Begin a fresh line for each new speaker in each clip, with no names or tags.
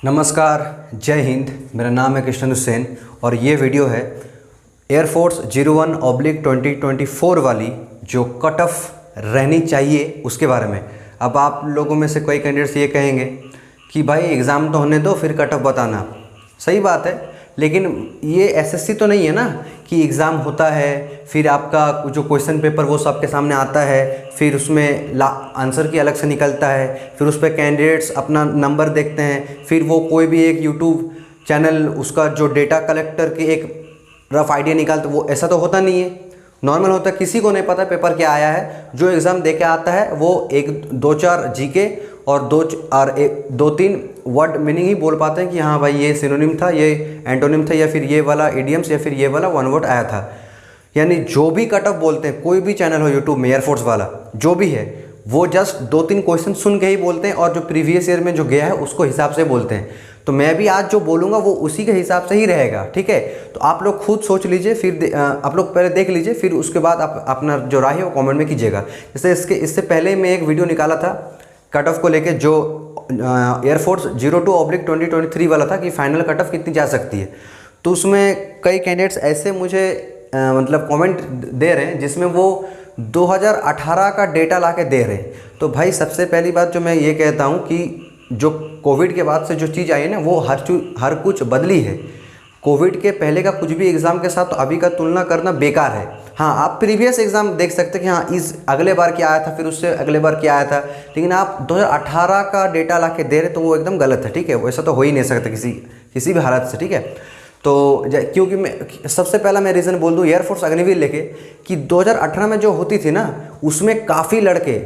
नमस्कार, जय हिंद। मेरा नाम है कृष्ण हुसैन और ये वीडियो है एयरफोर्स 01/2024 वाली जो कट ऑफ रहनी चाहिए उसके बारे में। अब आप लोगों में से कई कैंडिडेट्स ये कहेंगे कि भाई एग्ज़ाम तो होने दो फिर कट ऑफ बताना। सही बात है, लेकिन ये एसएससी तो नहीं है ना कि एग्ज़ाम होता है फिर आपका जो क्वेश्चन पेपर वो सबके सामने आता है, फिर उसमें आंसर की अलग से निकलता है, फिर उस पर कैंडिडेट्स अपना नंबर देखते हैं, फिर वो कोई भी एक यूट्यूब चैनल उसका जो डेटा कलेक्टर की एक रफ आइडिया निकालते। वो ऐसा तो होता नहीं है। नॉर्मल होता है, किसी को नहीं पता पेपर क्या आया है। जो एग्ज़ाम दे के आता है वो एक दो चार जीके और दो तीन वर्ड मीनिंग ही बोल पाते हैं कि हाँ भाई ये सिनोनिम था, ये एंटोनिम था, या फिर ये वाला इडियम्स, या फिर ये वाला वन वर्ड आया था। यानी जो भी कट ऑफ बोलते हैं, कोई भी चैनल हो यूट्यूब में एयरफोर्स वाला जो भी है, वो जस्ट 2-3 क्वेश्चन सुन के ही बोलते हैं और जो प्रीवियस ईयर में जो गया है उसको हिसाब से बोलते हैं। तो मैं भी आज जो बोलूँगा वो उसी के हिसाब से ही रहेगा, ठीक है। तो आप लोग खुद सोच लीजिए, फिर आप लोग पहले देख लीजिए, फिर उसके बाद आप अपना जो राय है वो कमेंट में कीजिएगा। जैसे इससे पहले मैं एक वीडियो निकाला था कट ऑफ को लेके, जो एयरफोर्स 02/2023 वाला था कि फाइनल कट ऑफ कितनी जा सकती है। तो उसमें कई कैंडिडेट्स ऐसे मुझे मतलब कमेंट दे रहे हैं जिसमें वो 2018 का डेटा ला के दे रहे हैं। तो भाई सबसे पहली बात जो मैं ये कहता हूँ कि जो कोविड के बाद से जो चीज़ आई है ना, वो हर कुछ बदली है। कोविड के पहले का कुछ भी एग्ज़ाम के साथ तो अभी का तुलना करना बेकार है। हाँ, आप प्रीवियस एग्ज़ाम देख सकते हैं कि हाँ इस अगले बार क्या आया था, फिर उससे अगले बार क्या आया था, लेकिन आप 2018 का डेटा ला के दे रहे तो वो एकदम गलत है, ठीक है। वैसा तो हो ही नहीं सकता किसी भी हालत से, ठीक है। तो क्योंकि मैं सबसे पहला मैं रीज़न बोल दूँ एयरफोर्स अग्निवीर लेके कि 2018 में जो होती थी ना, उसमें काफ़ी लड़के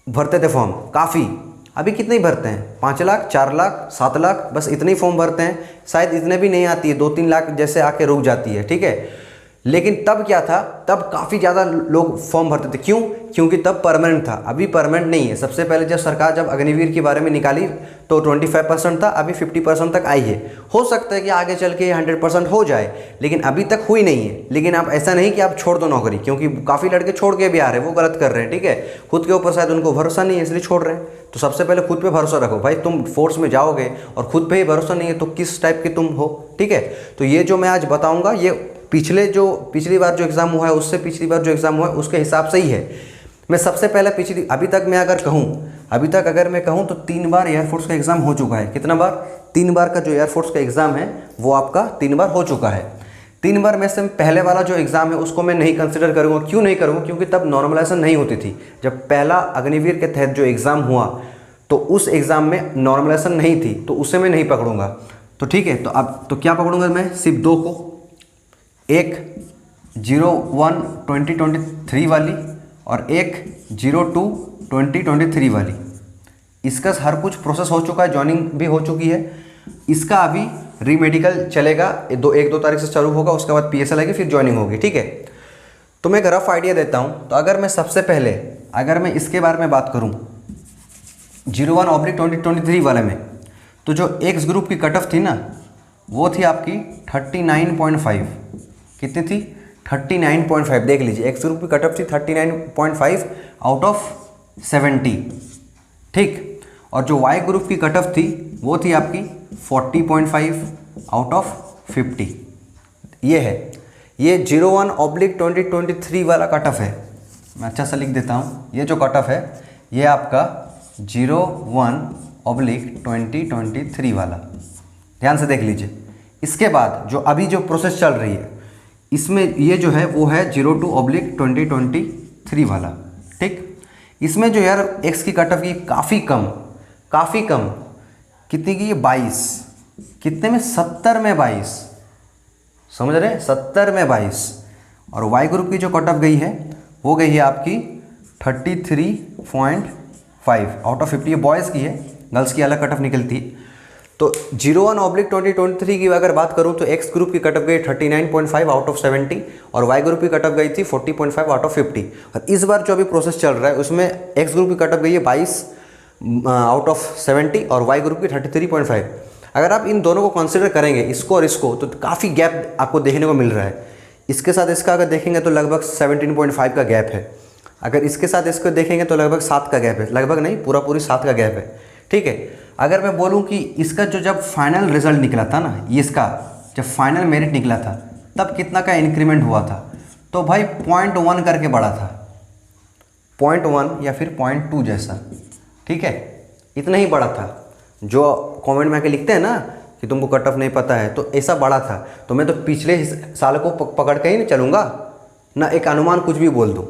भरते थे फॉर्म, काफ़ी। अभी कितने ही भरते हैं? 5 लाख, 4 लाख, 7 लाख, बस इतने ही फॉर्म भरते हैं। शायद इतने भी नहीं आती है, 2-3 लाख जैसे आके रुक जाती है, ठीक है। लेकिन तब क्या था, तब काफ़ी ज़्यादा लोग फॉर्म भरते थे। क्यों? क्योंकि तब परमानेंट था, अभी परमानेंट नहीं है। सबसे पहले जब सरकार जब अग्निवीर के बारे में निकाली तो 25% था, अभी 50% तक आई है। हो सकता है कि आगे चल के 100% हो जाए, लेकिन अभी तक हुई नहीं है। लेकिन आप ऐसा नहीं कि आप छोड़ दो नौकरी, क्योंकि काफ़ी लड़के छोड़ के भी आ रहे हैं, वो गलत कर रहे हैं, ठीक है। खुद के ऊपर शायद उनको भरोसा नहीं है इसलिए छोड़ रहे हैं। तो सबसे पहले खुद पे भरोसा रखो भाई। तुम फोर्स में जाओगे और खुद पे ही भरोसा नहीं है तो किस टाइप के तुम हो, ठीक है। तो ये जो मैं आज बताऊँगा ये पिछली बार जो एग्ज़ाम हुआ है उससे पिछली बार जो एग्ज़ाम हुआ है उसके हिसाब से ही है। मैं सबसे पहले अभी तक अगर मैं कहूँ तो 3 बार एयरफोर्स का एग्ज़ाम हो चुका है। कितना बार? 3 बार का जो एयरफोर्स का एग्ज़ाम है वो आपका 3 बार हो चुका है। 3 बार में से पहले वाला जो एग्ज़ाम है उसको मैं नहीं कंसिडर करूँगा। क्यों नहीं करूँगा? क्योंकि तब नॉर्मलाइजेशन नहीं होती थी। जब पहला अग्निवीर के तहत जो एग्ज़ाम हुआ तो उस एग्ज़ाम में नॉर्मलाइजेशन नहीं थी, तो उसे मैं नहीं पकड़ूँगा। तो ठीक है, तो अब तो क्या पकड़ूँगा मैं? सिर्फ 2 को, एक 01/2023 वाली और एक 02/2023 वाली। इसका हर कुछ प्रोसेस हो चुका है, ज्वाइनिंग भी हो चुकी है। इसका अभी रीमेडिकल चलेगा, 1-2 तारीख से चालू होगा, उसके बाद पीएसएल आएगी, फिर ज्वाइनिंग होगी, ठीक है। तो मैं एक रफ आइडिया देता हूँ। तो अगर मैं सबसे पहले इसके बारे में बात करूँ 01/2023 वाले में, तो जो एक्स ग्रुप की कट ऑफ थी ना, वो थी आपकी 39.5। कितनी थी? 39.5। देख लीजिए, एक्स ग्रुप की कट ऑफ थी 39.5 आउट ऑफ 70, ठीक। और जो वाई ग्रुप की कट ऑफ थी वो थी आपकी 40.5 आउट ऑफ 50। ये है, ये 01/2023 वाला कट ऑफ है। मैं अच्छा सा लिख देता हूँ। ये जो कट ऑफ है ये आपका 01/2023 वाला, ध्यान से देख लीजिए। इसके बाद जो अभी जो प्रोसेस चल रही है इसमें ये जो है वो है 02/2023 वाला, ठीक। इसमें जो यार एक्स की कट ऑफ की काफ़ी कम कितनी की? 22। कितने में? 70 में 22। समझ रहे हैं? 70 में 22। और वाई ग्रुप की जो कट ऑफ गई है वो गई है आपकी 33.5 आउट ऑफ 50। ये बॉयज़ की है, गर्ल्स की अलग कट ऑफ निकलती है। तो 01/2023 की अगर बात करूं तो एक्स ग्रुप की कट ऑफ गई 39.5 आउट ऑफ 70 और वाई ग्रुप की कट ऑफ गई थी 40.5 आउट ऑफ 50। और इस बार जो अभी प्रोसेस चल रहा है उसमें एक्स ग्रुप की कट ऑफ गई है 22 आउट ऑफ 70 और वाई ग्रुप की 33.5। अगर आप इन दोनों को कंसिडर करेंगे, इसको और इसको, तो काफ़ी गैप आपको देखने को मिल रहा है। इसके साथ इसका अगर देखेंगे तो लगभग 17.5 का गैप है। अगर इसके साथ इसको देखेंगे तो लगभग 7 का गैप है, लगभग नहीं, पूरा 7 का गैप है, ठीक है। अगर मैं बोलूँ कि इसका जो जब फाइनल रिजल्ट निकला था ना, ये इसका जब फाइनल मेरिट निकला था तब कितना का इंक्रीमेंट हुआ था, तो भाई 0.1 करके बढ़ा था, 0.1 या फिर 0.2 जैसा, ठीक है, इतना ही बड़ा था। जो कमेंट में आके लिखते हैं ना कि तुमको कट ऑफ नहीं पता है, तो ऐसा बड़ा था। तो मैं तो पिछले साल को पकड़ के ही नहीं चलूँगा ना, एक अनुमान कुछ भी बोल दूँ।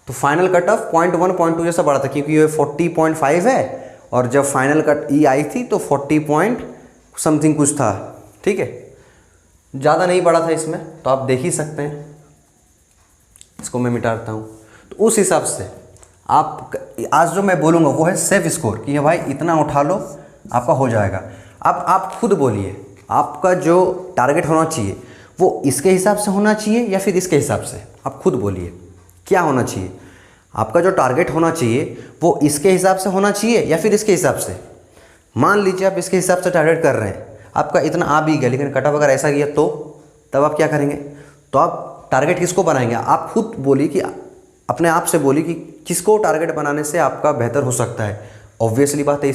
तो फाइनल कट ऑफ 0.1 0.2 जैसा बड़ा था, क्योंकि ये 40.5 है और जब फाइनल कट ई आई थी तो 40 पॉइंट समथिंग कुछ था, ठीक है, ज़्यादा नहीं बड़ा था इसमें। तो आप देख ही सकते हैं, इसको मैं मिटाता हूँ। तो उस हिसाब से आप आज जो मैं बोलूँगा वो है सेफ स्कोर, कि भाई इतना उठा लो आपका हो जाएगा। अब आप खुद बोलिए, आपका जो टारगेट होना चाहिए वो इसके हिसाब से होना चाहिए या फिर इसके हिसाब से, आप खुद बोलिए क्या होना चाहिए। आपका जो टारगेट होना चाहिए वो इसके हिसाब से होना चाहिए या फिर इसके हिसाब से। मान लीजिए आप इसके हिसाब से टारगेट कर रहे हैं, आपका इतना आ भी गया लेकिन कट ऑफ अगर ऐसा गया तो तब आप क्या करेंगे? तो आप टारगेट किसको बनाएंगे? आप खुद बोलिए कि अपने आप से बोलिए कि किसको टारगेट बनाने से आपका बेहतर हो सकता है। ऑब्वियसली बात है,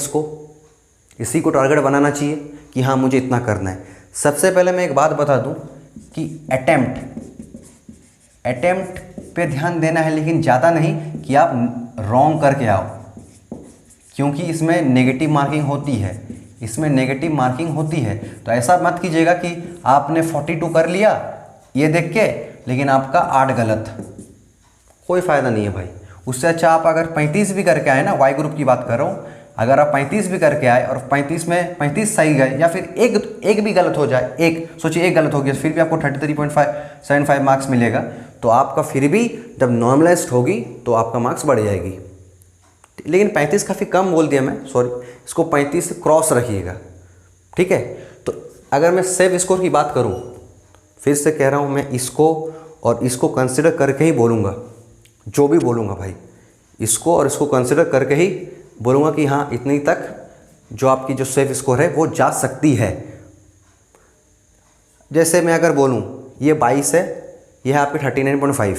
इसी को टारगेट बनाना चाहिए कि हाँ मुझे इतना करना है। सबसे पहले मैं एक बात बता दूं कि अटेम्प्ट पे ध्यान देना है, लेकिन ज़्यादा नहीं कि आप रॉन्ग करके आओ, क्योंकि इसमें नेगेटिव मार्किंग होती है। तो ऐसा मत कीजिएगा कि आपने 42 कर लिया ये देख के, लेकिन आपका 8 गलत, कोई फ़ायदा नहीं है भाई। उससे अच्छा आप अगर 35 भी करके आए ना, वाई ग्रुप की बात कर रहा हूँ, अगर आप 35 भी करके आए और 35 में 35 सही गए या फिर एक भी गलत हो जाए, सोचिए एक गलत हो गया, फिर भी आपको 33.75 मार्क्स मिलेगा। तो आपका फिर भी जब नॉर्मलाइज्ड होगी तो आपका मार्क्स बढ़ जाएगी। लेकिन 35 काफ़ी कम बोल दिया मैं, सॉरी, इसको 35 से क्रॉस रखिएगा, ठीक है। तो अगर मैं सेफ स्कोर की बात करूँ, फिर से कह रहा हूँ, मैं इसको और इसको कंसिडर करके ही बोलूँगा, जो भी बोलूँगा भाई, इसको और इसको कंसिडर करके ही बोलूँगा कि हाँ इतनी तक जो आपकी जो सेफ स्कोर है वो जा सकती है। जैसे मैं अगर बोलूँ ये 22 है, ये है आपकी 39.5,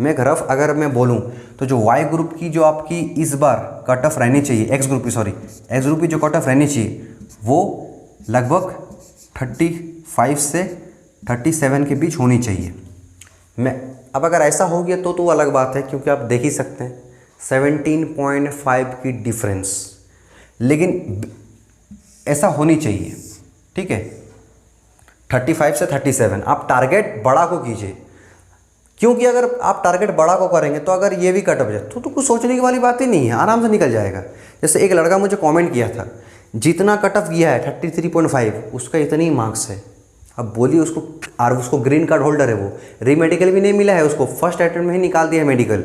मैं रफ अगर मैं बोलूँ तो जो वाई ग्रुप की जो आपकी इस बार कट ऑफ रहनी चाहिए, एक्स ग्रुप की जो कट ऑफ रहनी चाहिए वो लगभग 35 से 37 के बीच होनी चाहिए। अब अगर ऐसा हो गया तो अलग बात है, क्योंकि आप देख ही सकते हैं 17.5 की डिफरेंस, लेकिन ऐसा होनी चाहिए, ठीक है। 35 से 37 आप टारगेट बड़ा को कीजिए, क्योंकि अगर आप टारगेट बड़ा को करेंगे तो अगर ये भी कट ऑफ जाए तो कुछ सोचने की वाली बात ही नहीं है, आराम से निकल जाएगा। जैसे एक लड़का मुझे कमेंट किया था, जितना कट ऑफ किया है 33.5, उसका इतनी मार्क्स है। अब बोलिए उसको ग्रीन कार्ड होल्डर है, वो रीमेडिकल भी नहीं मिला है उसको, फर्स्ट अटेम्प्ट में ही निकाल दिया है मेडिकल।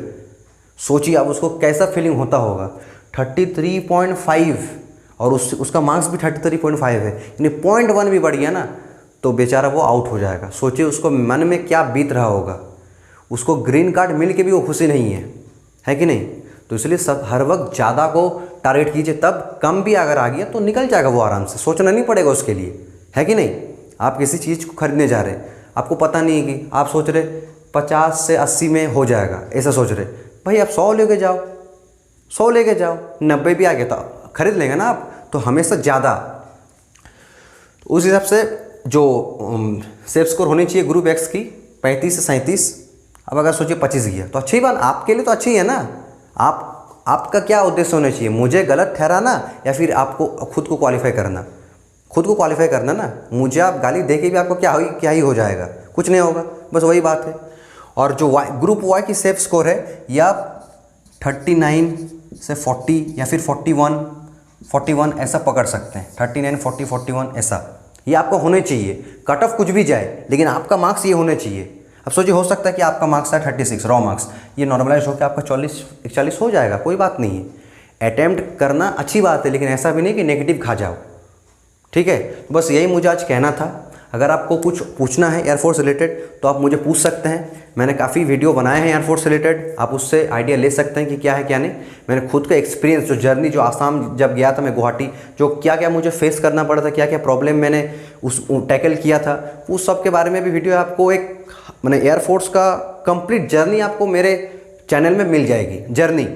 सोचिए अब उसको कैसा फीलिंग होता होगा। 33.5 और उसका मार्क्स भी 33.5 है, यानी 0.1 भी बढ़ गया ना तो बेचारा वो आउट हो जाएगा। सोचिए उसको मन में क्या बीत रहा होगा। उसको ग्रीन कार्ड मिल के भी वो खुशी नहीं है कि नहीं? तो इसलिए सब हर वक्त ज़्यादा को टारगेट कीजिए, तब कम भी अगर आ गया तो निकल जाएगा वो आराम से, सोचना नहीं पड़ेगा उसके लिए, है कि नहीं? आप किसी चीज़ को खरीदने जा रहे हैं, आपको पता नहीं है कि आप सोच रहे 50 से 80 में हो जाएगा, ऐसा सोच रहे भाई, आप 100 लेके जाओ, 90 भी आ गया तो खरीद लेंगे ना आप, तो हमेशा ज़्यादा। तो उस हिसाब से जो सेफ स्कोर होनी चाहिए ग्रुप एक्स की 35 से 37। अब अगर सोचिए 25 गया तो अच्छी बात, आपके लिए तो अच्छी है ना। आपका क्या उद्देश्य होना चाहिए? मुझे गलत ठहराना या फिर आपको खुद को क्वालिफाई करना? खुद को क्वालिफाई करना ना। मुझे आप गाली दे के भी आपको क्या ही हो जाएगा, कुछ नहीं होगा, बस वही बात है। और जो ग्रुप वाई की सेफ स्कोर है, या आप 39 से 40 या फिर 41 ऐसा पकड़ सकते हैं। 39, 40, 41 ऐसा ये आपका होने चाहिए। कट ऑफ कुछ भी जाए लेकिन आपका मार्क्स ये होने चाहिए। अब सोचिए, हो सकता है कि आपका मार्क्स है 36 रॉ मार्क्स, ये नॉर्मलाइज होकर आपका 41 हो जाएगा, कोई बात नहीं है। अटेम्प्ट करना अच्छी बात है, लेकिन ऐसा भी नहीं कि नेगेटिव खा जाओ, ठीक है। तो बस यही मुझे आज कहना था। अगर आपको कुछ पूछना है एयरफोर्स रिलेटेड तो आप मुझे पूछ सकते हैं। मैंने काफ़ी वीडियो बनाए हैं एयरफोर्स रिलेटेड, आप उससे आइडिया ले सकते हैं कि क्या है क्या नहीं। मैंने खुद का एक्सपीरियंस, जो जर्नी, जो आसाम जब गया था मैं गुवाहाटी, जो क्या क्या मुझे फेस करना पड़ा था, क्या क्या प्रॉब्लम मैंने टैकल किया था, उस सब के बारे में भी वीडियो आपको एक एयरफोर्स का कंप्लीट जर्नी आपको मेरे चैनल में मिल जाएगी, जर्नी।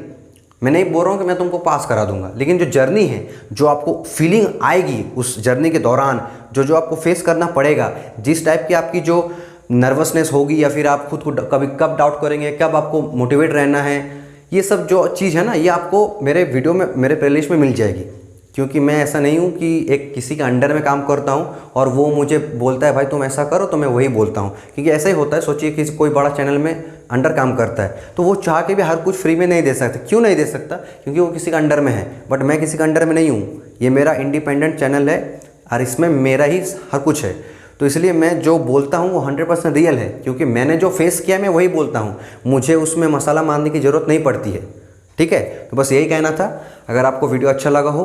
मैं नहीं बोल रहा हूँ कि मैं तुमको पास करा दूंगा, लेकिन जो जर्नी है, जो आपको फीलिंग आएगी उस जर्नी के दौरान, जो जो आपको फेस करना पड़ेगा, जिस टाइप की आपकी जो नर्वसनेस होगी, या फिर आप खुद को कभी कब डाउट करेंगे, कब आपको मोटिवेट रहना है, ये सब जो चीज़ है ना, ये आपको मेरे वीडियो में, मेरे प्लेलिस्ट में मिल जाएगी। क्योंकि मैं ऐसा नहीं हूँ कि एक किसी के अंडर में काम करता हूँ और वो मुझे बोलता है भाई तुम ऐसा करो तो मैं वही बोलता हूँ, क्योंकि ऐसा ही होता है। सोचिए कि कोई बड़ा चैनल में अंडर काम करता है तो वो चाह के भी हर कुछ फ्री में नहीं दे सकता। क्यों नहीं दे सकता? क्योंकि वो किसी का अंडर में है, बट मैं किसी का अंडर में नहीं हूँ। ये मेरा इंडिपेंडेंट चैनल है और इसमें मेरा ही हर कुछ है। तो इसलिए मैं जो बोलता हूँ वो 100% रियल है, क्योंकि मैंने जो फेस किया मैं वही बोलता हूँ। मुझे उसमें मसाला मारने की ज़रूरत नहीं पड़ती है। ठीक है, तो बस यही कहना था। अगर आपको वीडियो अच्छा लगा हो,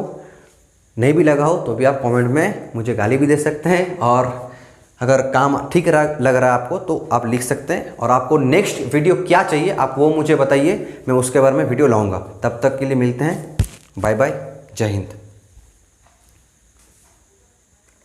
नहीं भी लगा हो, तो भी आप कमेंट में मुझे गाली भी दे सकते हैं, और अगर काम ठीक लग रहा है आपको तो आप लिख सकते हैं। और आपको नेक्स्ट वीडियो क्या चाहिए आप वो मुझे बताइए, मैं उसके बारे में वीडियो लाऊंगा। तब तक के लिए मिलते हैं, बाय बाय, जय हिंद।